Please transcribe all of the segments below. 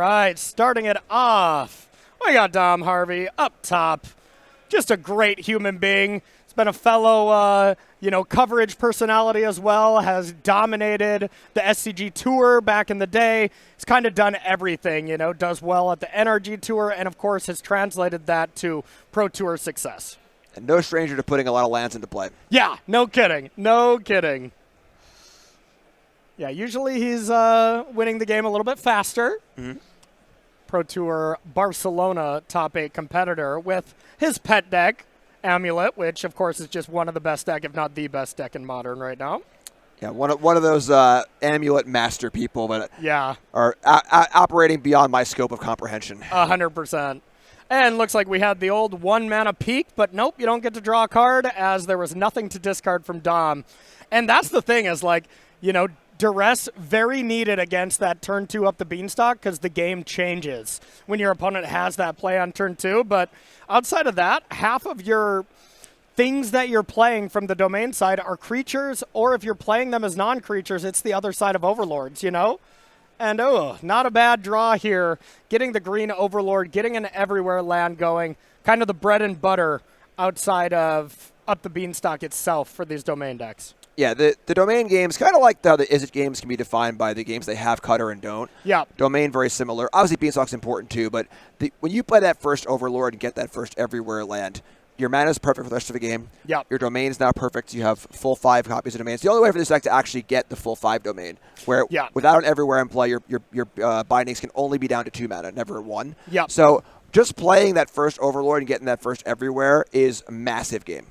right, starting it off, we got Dom Harvey up top. Just a great human being. He's been a fellow, coverage personality as well, has dominated the SCG Tour back in the day. He's kind of done everything, does well at the NRG Tour, and of course has translated that to Pro Tour success. And no stranger to putting a lot of lands into play. Yeah, no kidding. No kidding. Yeah, usually he's winning the game a little bit faster. Mm-hmm. Pro Tour Barcelona top 8 competitor with his pet deck, Amulet, which of course is just one of the best deck, if not the best deck in Modern right now. Yeah, one of those Amulet master people that are operating beyond my scope of comprehension. 100%. And looks like we had the old 1-mana peak, but nope, you don't get to draw a card as there was nothing to discard from Dom. And that's the thing is duress very needed against that turn 2 up the beanstalk because the game changes when your opponent has that play on turn 2. But outside of that, half of your things that you're playing from the domain side are creatures, or if you're playing them as non-creatures, it's the other side of overlords, And, not a bad draw here. Getting the green Overlord, getting an everywhere land going. Kind of the bread and butter outside of Up the Beanstalk itself for these domain decks. Yeah, the domain games, kind of like how the Izzet games can be defined by the games they have cutter and don't. Yeah. Domain, very similar. Obviously, Beanstalk's important too, but when you play that first Overlord and get that first everywhere land, your mana is perfect for the rest of the game. Yep. Your domain is now perfect. You have full 5 copies of domain. It's the only way for this deck to actually get the full 5 domain, where without an everywhere in play, your bindings can only be down to 2 mana, never 1. Yep. So just playing that first Overlord and getting that first everywhere is a massive game.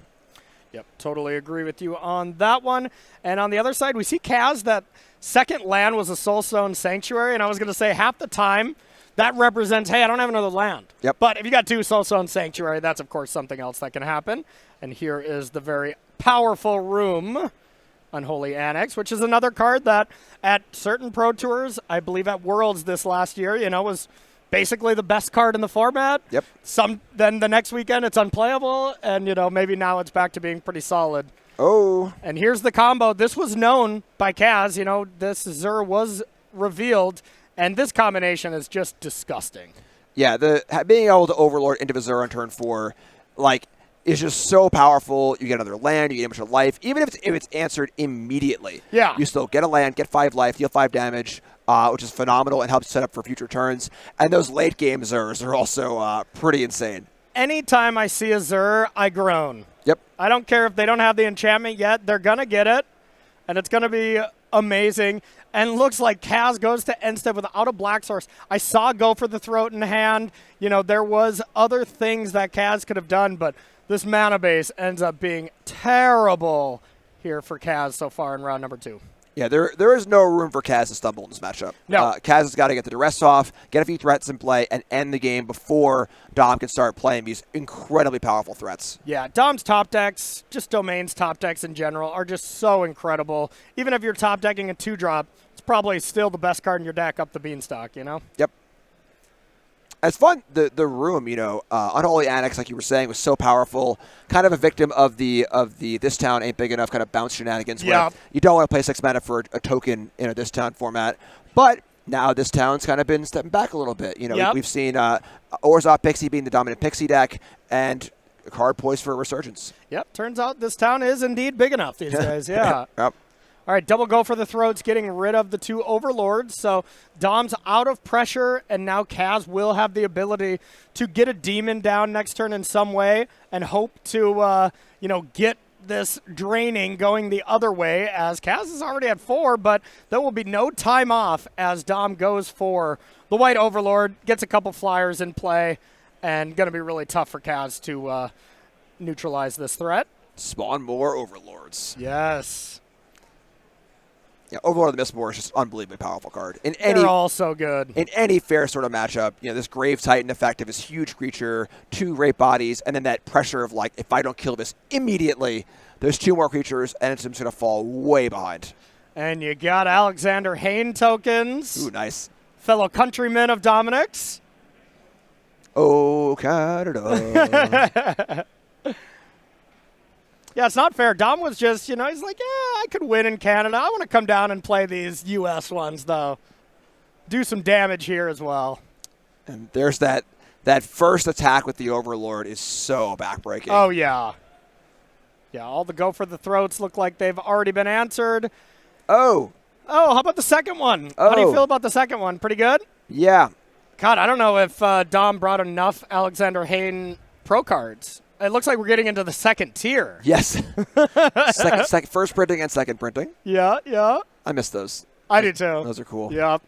Yep, totally agree with you on that one. And on the other side, we see Kaz, that second land was a Soulstone Sanctuary, and I was going to say half the time that represents, hey, I don't have another land. Yep. But if you got 2 Soulstone Sanctuary, that's, of course, something else that can happen. And here is the very powerful Room, Unholy Annex, which is another card that at certain Pro Tours, I believe at Worlds this last year, was basically the best card in the format. Yep. Then the next weekend it's unplayable, and, maybe now it's back to being pretty solid. Oh. And here's the combo. This was known by Kaz. This Zur was revealed. And this combination is just disgusting. Yeah, being able to Overlord into Zur on turn 4, is just so powerful. You get another land, you get a bunch of life. Even if it's answered immediately, you still get a land, get 5 life, deal 5 damage, which is phenomenal and helps set up for future turns. And those late game Zurs are also pretty insane. Anytime I see a Zur, I groan. Yep. I don't care if they don't have the enchantment yet. They're going to get it, and it's going to be amazing. And looks like Kaz goes to end step without a black source. I saw go for the throat in hand. There was other things that Kaz could have done, but this mana base ends up being terrible here for Kaz so far in round number 2. Yeah, there is no room for Kaz to stumble in this matchup. No. Kaz has got to get the duress off, get a few threats in play, and end the game before Dom can start playing these incredibly powerful threats. Yeah, Dom's top decks, just Domain's top decks in general, are just so incredible. Even if you're top decking a 2-drop, it's probably still the best card in your deck up the beanstalk, Yep. It's fun. The Room, Unholy Annex, like you were saying, was so powerful. Kind of a victim of the this town ain't big enough kind of bounce shenanigans. Yeah. Where you don't want to play 6 mana for a token in a this town format. But now this town's kind of been stepping back a little bit. We've seen Orzhov Pixie being the dominant Pixie deck, and a card poised for a resurgence. Yep. Turns out this town is indeed big enough these days. Yeah. Yep. All right, double go for the throats, getting rid of the 2 Overlords. So Dom's out of pressure, and now Kaz will have the ability to get a demon down next turn in some way and hope to, get this draining going the other way, as Kaz is already at 4, but there will be no time off as Dom goes for the white Overlord, gets a couple flyers in play, and going to be really tough for Kaz to neutralize this threat. Spawn more Overlords. Yes. Yeah, Overlord of the Mistborn is just an unbelievably powerful card. They're all so good. In any fair sort of matchup, this Grave Titan effect of this huge creature, 2 great bodies, and then that pressure of, if I don't kill this immediately, there's 2 more creatures, and it's just going to fall way behind. And you got Alexander Hayne tokens. Ooh, nice. Fellow countryman of Dominic's. Oh, Canada. Yeah, it's not fair. Dom was just, he's like, I could win in Canada. I want to come down and play these U.S. ones, though. do some damage here as well. And there's that first attack with the Overlord is so backbreaking. Oh, yeah. Yeah, all the go for the throats look like they've already been answered. Oh, how about the second one? Oh. How do you feel about the second one? Pretty good? Yeah. God, I don't know if Dom brought enough Alexander Hayne pro cards. It looks like we're getting into the second tier. Yes. First printing and second printing. Yeah. I miss those. I do too. Those are cool. Yep.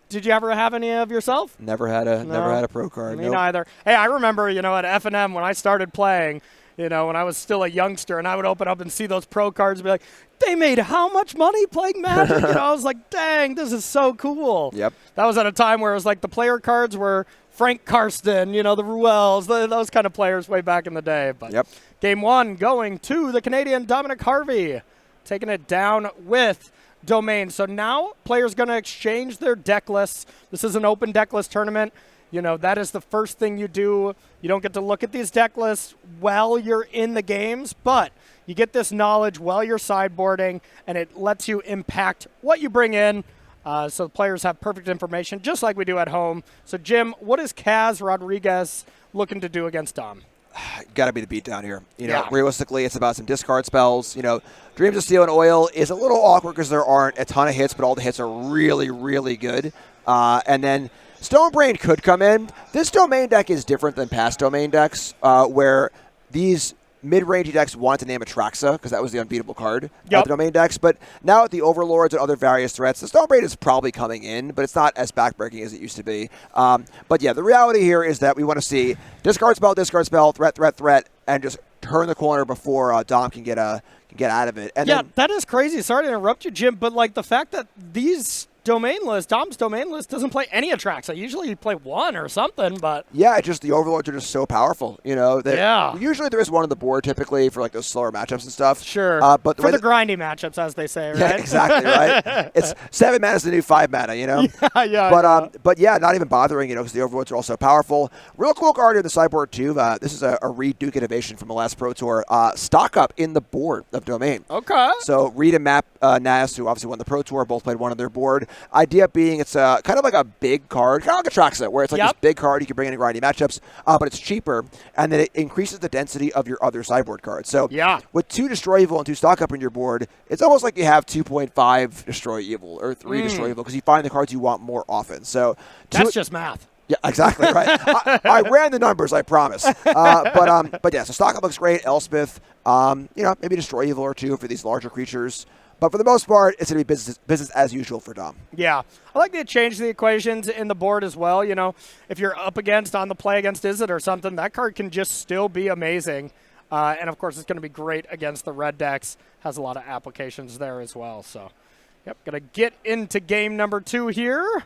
Did you ever have any of yourself? Never had a pro card. Me neither. Hey, I remember, at F&M when I started playing, when I was still a youngster, and I would open up and see those pro cards and be like, they made how much money playing Magic? I was like, dang, this is so cool. Yep. That was at a time where it was like the player cards were Frank Karsten, the Ruels, those kind of players way back in the day. But yep. Game 1 going to the Canadian Dominic Harvey, taking it down with Domain. So now players going to exchange their deck lists. This is an open deck list tournament. That is the first thing you do. You don't get to look at these deck lists while you're in the games, but you get this knowledge while you're sideboarding, and it lets you impact what you bring in. So the players have perfect information, just like we do at home. So, Jim, what is Kaz Rodriguez looking to do against Dom? Got to be the beatdown here. Realistically, it's about some discard spells. Dreams of Steel and Oil is a little awkward because there aren't a ton of hits, but all the hits are really, really good. And then Stonebrain could come in. This Domain deck is different than past Domain decks, where these mid-range decks wanted to name Atraxa because that was the unbeatable card of the Domain decks. But now with the Overlords and other various threats, the Stonebrain is probably coming in, but it's not as backbreaking as it used to be. But yeah, the reality here is that we want to see discard spell, threat, and just turn the corner before Dom can get out of it. And then, that is crazy. Sorry to interrupt you, Jim, but like the fact that these Dom's domain list doesn't play any Atraxa. Usually you play one or something, but yeah, just the Overlords are just so powerful. Usually there is one on the board typically for like those slower matchups and stuff. Sure, but for the grindy matchups, as they say, right? Yeah, exactly, right. It's 7 mana is the new 5 mana, Yeah. But yeah, not even bothering, because the Overlords are also powerful. Real cool card in the sideboard too. This is a Reed Duke innovation from the last Pro Tour. Stock up in the board of Domain. Okay. So Reed and Map Nas, who obviously won the Pro Tour, both played one on their board. Idea being it's kind of like a big card, kind of like a Traxa, where it's like this big card you can bring in grindy matchups, but it's cheaper, and then it increases the density of your other sideboard cards. So with 2 Destroy Evil and 2 Stock Up in your board, it's almost like you have 2.5 Destroy Evil or 3 Destroy Evil because you find the cards you want more often. So that's just math. Yeah, exactly, right. I ran the numbers, I promise. But yeah, so Stock Up looks great. Elspeth, maybe Destroy Evil or 2 for these larger creatures. But for the most part, it's going to be business as usual for Dom. Yeah. I like to change the equations in the board as well. If you're up against on the play against Izzet or something, that card can just still be amazing. And, of course, it's going to be great against the red decks. Has a lot of applications there as well. So, going to get into game number 2 here.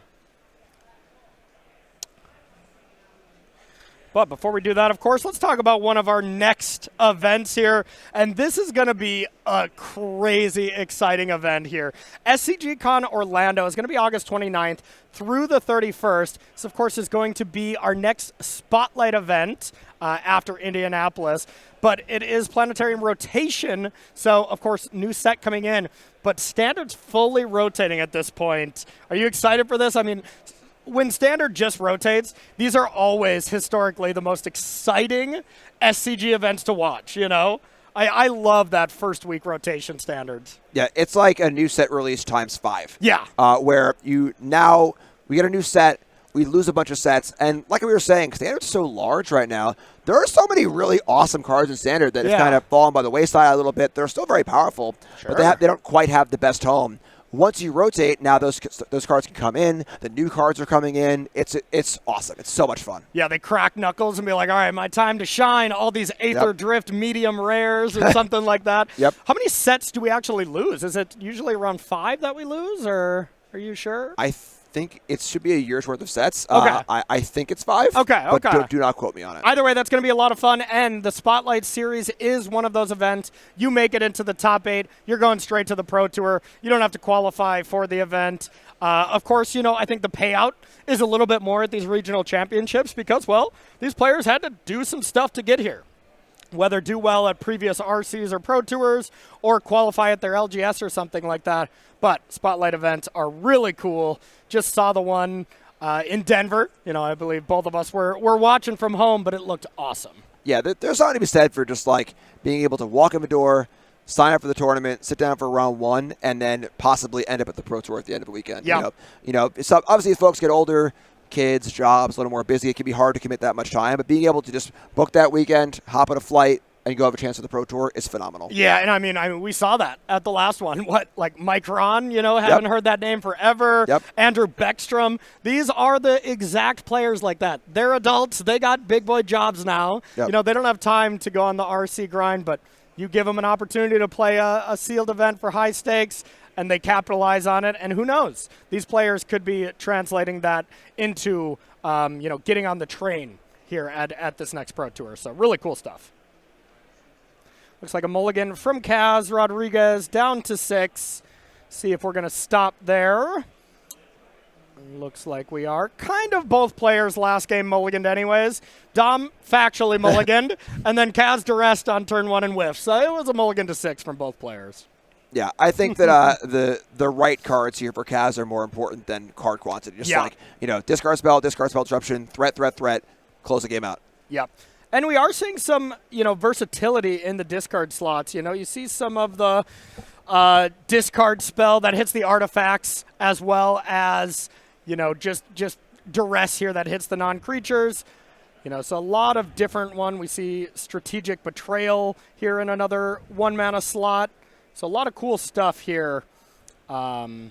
But before we do that, of course, let's talk about one of our next events here. And this is going to be a crazy exciting event here. SCG Con Orlando is going to be August 29th through the 31st. This, of course, is going to be our next spotlight event after Indianapolis. But it is Planetarium rotation. So, of course, new set coming in. But Standard's fully rotating at this point. Are you excited for this? I mean, when Standard just rotates, these are always historically the most exciting SCG events to watch, I love that first week rotation Standards. Yeah, it's like a new set release times 5. Yeah. Where we get a new set, we lose a bunch of sets, and like we were saying, Standard's so large right now, there are so many really awesome cards in Standard that have kind of fallen by the wayside a little bit. They're still very powerful, but they don't quite have the best home. Once you rotate, now those cards can come in. The new cards are coming in. It's awesome. It's so much fun. Yeah, they crack knuckles and be like, all right, my time to shine. All these Aether Drift medium rares or something like that. Yep. How many sets do we actually lose? Is it usually around 5 that we lose, or are you sure? I think it should be a year's worth of sets. Okay. I think it's 5. Okay. But do not quote me on it. Either way, that's going to be a lot of fun, and the Spotlight Series is one of those events. You make it into the top 8, you're going straight to the Pro Tour. You don't have to qualify for the event. Of course, I think the payout is a little bit more at these regional championships because, well, these players had to do some stuff to get here. whether do well at previous RCs or Pro Tours or qualify at their LGS or something like that. But Spotlight events are really cool. Just saw the one in Denver. I believe both of us were watching from home, but it looked awesome. Yeah, there's something to be said for just like being able to walk in the door, sign up for the tournament, sit down for round 1, and then possibly end up at the Pro Tour at the end of the weekend. Yeah. So obviously as folks get older, kids, jobs, a little more busy, it can be hard to commit that much time. But being able to just book that weekend, hop on a flight, and go have a chance at the Pro Tour is phenomenal. Yeah, and I mean, we saw that at the last one. Like Mike Ron, haven't heard that name forever. Yep. Andrew Beckstrom. These are the exact players like that. They're adults. They got big boy jobs now. Yep. They don't have time to go on the RC grind, but you give them an opportunity to play a sealed event for high stakes, and they capitalize on it. And who knows? These players could be translating that into, getting on the train here at this next Pro Tour. So really cool stuff. Looks like a mulligan from Kaz Rodriguez down to 6. See if we're going to stop there. Looks like we are. Kind of both players last game mulliganed anyways. Dom factually mulliganed, and then Kaz duressed on turn 1 and whiffed. So it was a mulligan to 6 from both players. Yeah, I think that the right cards here for Kaz are more important than card quantity. Just discard spell, disruption, threat, close the game out. Yep. And we are seeing some, versatility in the discard slots. You see some of the discard spell that hits the artifacts as well as, just duress here that hits the non-creatures. So a lot of different one. We see strategic betrayal here in another 1-mana slot. So a lot of cool stuff here from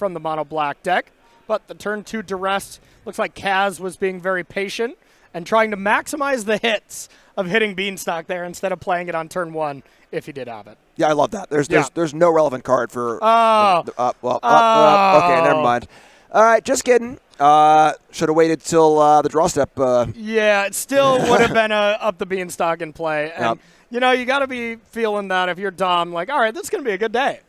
the mono black deck. But the turn 2 duress looks like Kaz was being very patient and trying to maximize the hits of hitting Beanstalk there instead of playing it on turn 1 if he did have it. Yeah, I love that. There's no relevant card for. Okay, never mind. All right, just kidding. Should have waited till the draw step. Yeah, it still would have been up the Beanstalk in play. And, you got to be feeling that if you're Dom, like, all right, this is going to be a good day.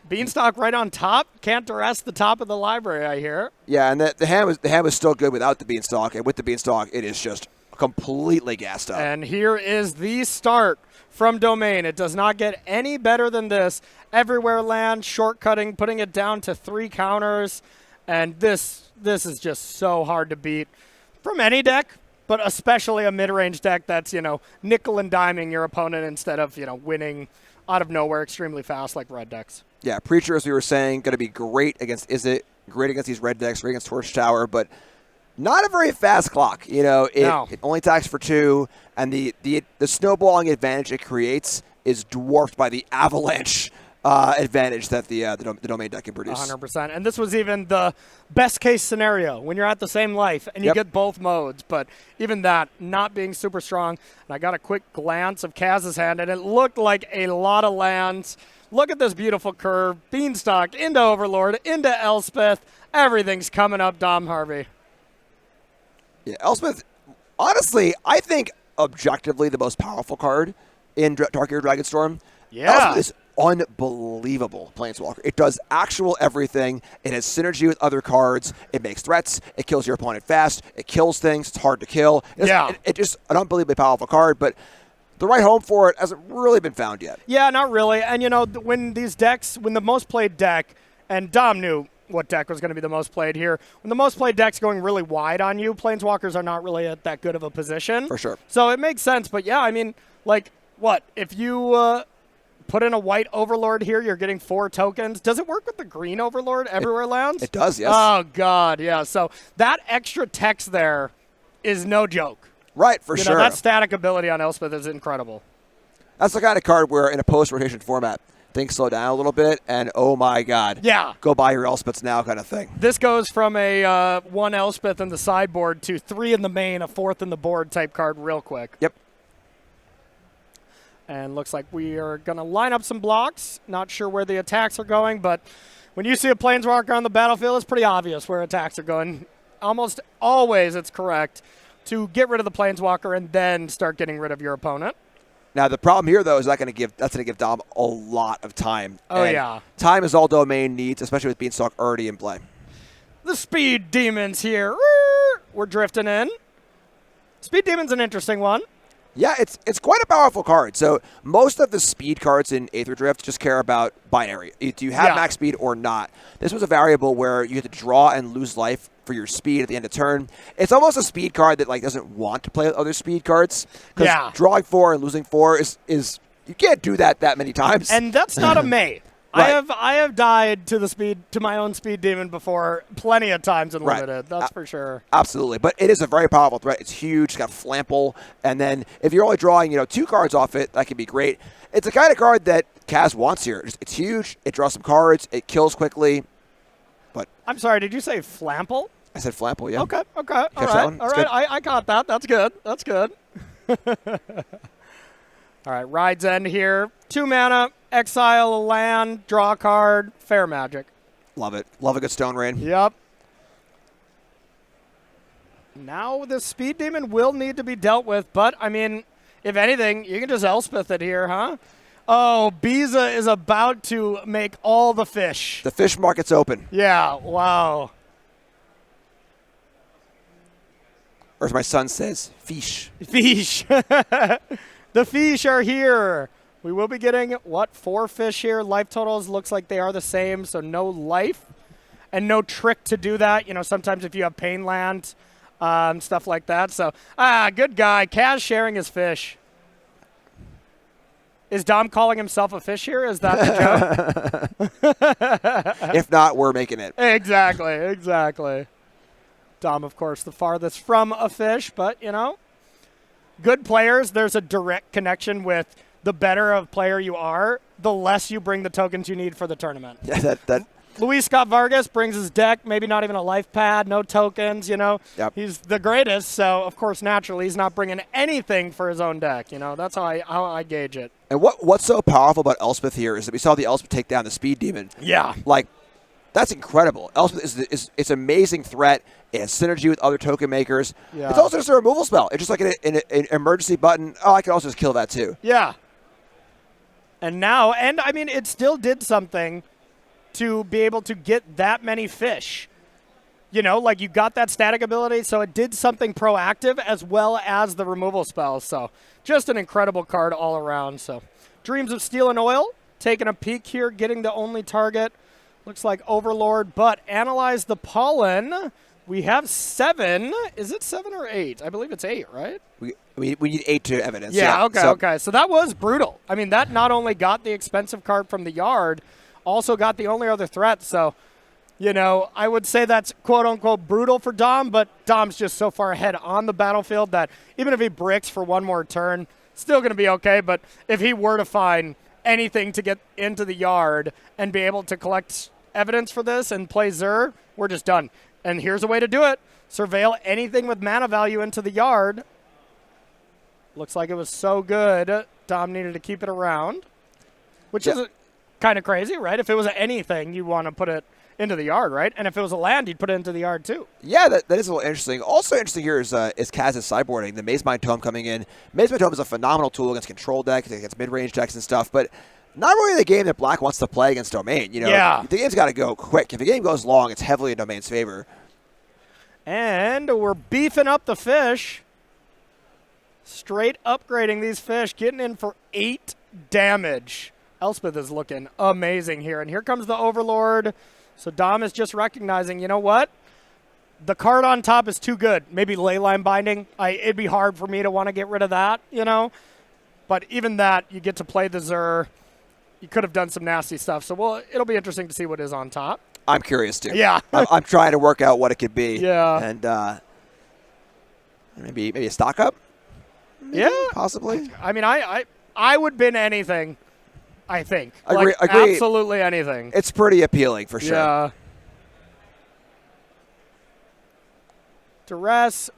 Beanstalk right on top. Can't duress the top of the library, I hear. Yeah, and the hand was still good without the Beanstalk, and with the Beanstalk, it is just completely gassed up. And here is the start from Domain. It does not get any better than this. Everywhere land, shortcutting, putting it down to 3 counters, and this is just so hard to beat from any deck, but especially a mid-range deck that's, nickel and diming your opponent instead of, winning out of nowhere extremely fast like red decks. Yeah, Preacher, as we were saying, going to be great against Izzet, great against these red decks, great against Torch Tower, but not a very fast clock. It only attacks for 2, and the snowballing advantage it creates is dwarfed by the avalanche advantage that the Domain deck can produce. 100%. And this was even the best case scenario when you're at the same life and you get both modes. But even that not being super strong. And I got a quick glance of Kaz's hand, and it looked like a lot of lands. Look at this beautiful curve. Beanstalk into Overlord, into Elspeth. Everything's coming up, Dom Harvey. Yeah, Elspeth, honestly, I think objectively the most powerful card in Dark-Eared Dragonstorm. Yeah. Elspeth is unbelievable Planeswalker. It does actual everything. It has synergy with other cards. It makes threats. It kills your opponent fast. It kills things. It's hard to kill. It's just an unbelievably powerful card, but the right home for it hasn't really been found yet. Yeah, not really. And, when the most played deck, and Dom knew what deck was going to be the most played here, when the most played deck's going really wide on you, Planeswalkers are not really at that good of a position. For sure. So it makes sense. But, yeah, I mean, what? If you put in a white Overlord here, you're getting 4 tokens. Does it work with the green Overlord everywhere lands? It does, yes. Oh, God, yeah. So that extra text there is no joke. Right, for sure. That static ability on Elspeth is incredible. That's the kind of card where in a post-rotation format, things slow down a little bit, and oh my God. Yeah. Go buy your Elspeths now kind of thing. This goes from a 1 Elspeth in the sideboard to 3 in the main, a 4th in the board type card real quick. Yep. And looks like we are going to line up some blocks. Not sure where the attacks are going, but when you see a Planeswalker on the battlefield, it's pretty obvious where attacks are going. Almost always it's correct to get rid of the Planeswalker and then start getting rid of your opponent. Now the problem here, though, is that's going to give Dom a lot of time. Oh, and yeah. Time is all Domain needs, especially with Beanstalk already in play. The Speed Demons here. We're drifting in. Speed Demon's an interesting one. Yeah, it's quite a powerful card. So most of the speed cards in Aether Drift just care about binary. Do you have max speed or not? This was a variable where you had to draw and lose life for your speed at the end of turn. It's almost a speed card that like doesn't want to play with other speed cards. Because drawing 4 and losing 4 is you can't do that many times. And that's not a May. Right. I have died to my own speed demon before plenty of times in limited. That's for sure. Absolutely, but it is a very powerful threat. It's huge. It's got flample, and then if you're only drawing 2 cards off it, that can be great. It's the kind of card that Kaz wants here. It's huge. It draws some cards. It kills quickly. But I'm sorry. Did you say flample? I said flample. Yeah. Okay. All right. I caught that. That's good. All right. Ride's End here. 2 mana. Exile a land, draw a card, fair magic. Love it. Love a good Stone Rain. Yep. Now the Speed Demon will need to be dealt with, but, I mean, if anything, you can just Elspeth it here, huh? Oh, Biza is about to make all the fish. The fish market's open. Yeah, wow. Or as my son says, fish. Fish. The fish are here. We will be getting, 4 fish here. Life totals looks like they are the same, so no life and no trick to do that. Sometimes if you have pain land, stuff like that. So, good guy. Kaz sharing his fish. Is Dom calling himself a fish here? Is that the joke? If not, we're making it. Exactly. Dom, of course, the farthest from a fish, but, good players, there's a direct connection with the better of player you are, the less you bring the tokens you need for the tournament. Yeah, that. Luis Scott Vargas brings his deck, maybe not even a life pad, no tokens, Yep. He's the greatest, so of course, naturally, he's not bringing anything for his own deck, That's how I gauge it. And what's so powerful about Elspeth here is that we saw the Elspeth take down the Speed Demon. Yeah. Like, that's incredible. Elspeth is an amazing threat. It has synergy with other token makers. Yeah. It's also just a removal spell. It's just like an emergency button. Oh, I can also just kill that too. Yeah. And I mean, it still did something to be able to get that many fish. Like you got that static ability, so it did something proactive as well as the removal spell. So just an incredible card all around. So Dreams of Steel and Oil, taking a peek here, getting the only target. Looks like Overlord, but Analyze the Pollen. We have 7. Is it 7 or 8? I believe it's 8, right? We need 8 to evidence. Yeah, okay. So that was brutal. I mean, that not only got the expensive card from the yard, also got the only other threat. So, I would say that's quote-unquote brutal for Dom, but Dom's just so far ahead on the battlefield that even if he bricks for one more turn, still going to be okay. But if he were to find anything to get into the yard and be able to collect evidence for this and play Zur, we're just done. And here's a way to do it. Surveil anything with mana value into the yard. Looks like it was so good, Dom needed to keep it around, which is kind of crazy, right? If it was anything, you want to put it into the yard, right? And if it was a land, you'd put it into the yard too. Yeah, that is a little interesting. Also interesting here is Kaz's sideboarding. The Maze Mind Tome coming in. Maze Mind Tome is a phenomenal tool against control decks, against mid-range decks and stuff, but not really the game that Black wants to play against Domain. The game's got to go quick. If the game goes long, it's heavily in Domain's favor. And we're beefing up the fish. Straight upgrading these fish, getting in for 8 damage. Elspeth is looking amazing here. And here comes the Overlord. So Dom is just recognizing, you know what? The card on top is too good. Maybe Leyline Binding. It'd be hard for me to want to get rid of that, But even that, you get to play the Zur. You could have done some nasty stuff. So it'll be interesting to see what is on top. I'm curious, too. Yeah. I'm trying to work out what it could be. Yeah. And maybe a stock up? Maybe, yeah. Possibly. I mean, I would bin anything, I think. Agree. Absolutely anything. It's pretty appealing, for sure. Yeah. Duress.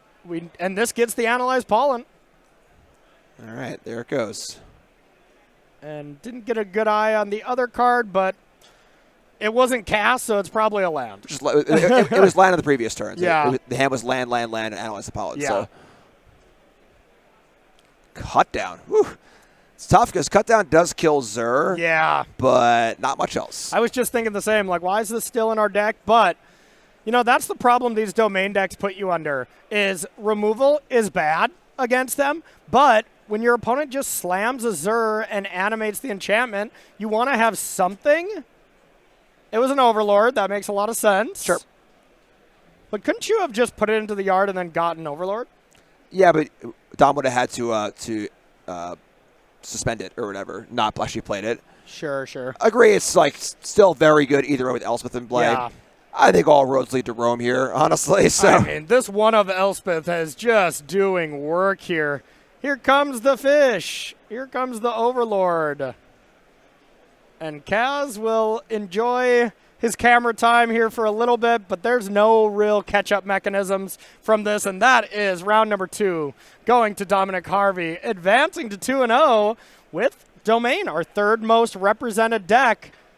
And this gets the Analyze Pollen. All right, there it goes. And didn't get a good eye on the other card, but it wasn't cast, so it's probably a land. It was land on the previous turn. Yeah. The hand was land, and Analyze the Pollen. Yeah. So. Cut down. Whew. It's tough because cut down does kill Zur. Yeah. But not much else. I was just thinking the same. Like, why is this still in our deck? But, that's the problem these Domain decks put you under, is removal is bad against them, but when your opponent just slams a Zur and animates the enchantment, you want to have something. It was an Overlord. That makes a lot of sense. Sure. But couldn't you have just put it into the yard and then gotten Overlord? Yeah, but Dom would have had to suspend it or whatever, not actually played it. Sure. Agree, it's like still very good either way with Elspeth and Blade. Yeah. I think all roads lead to Rome here, honestly. So I mean, this one of Elspeth is just doing work here. Here comes the fish. Here comes the Overlord. And Kaz will enjoy his camera time here for a little bit, but there's no real catch-up mechanisms from this, and that is round number 2 going to Dominic Harvey, advancing to 2-0 with Domain, our third most represented deck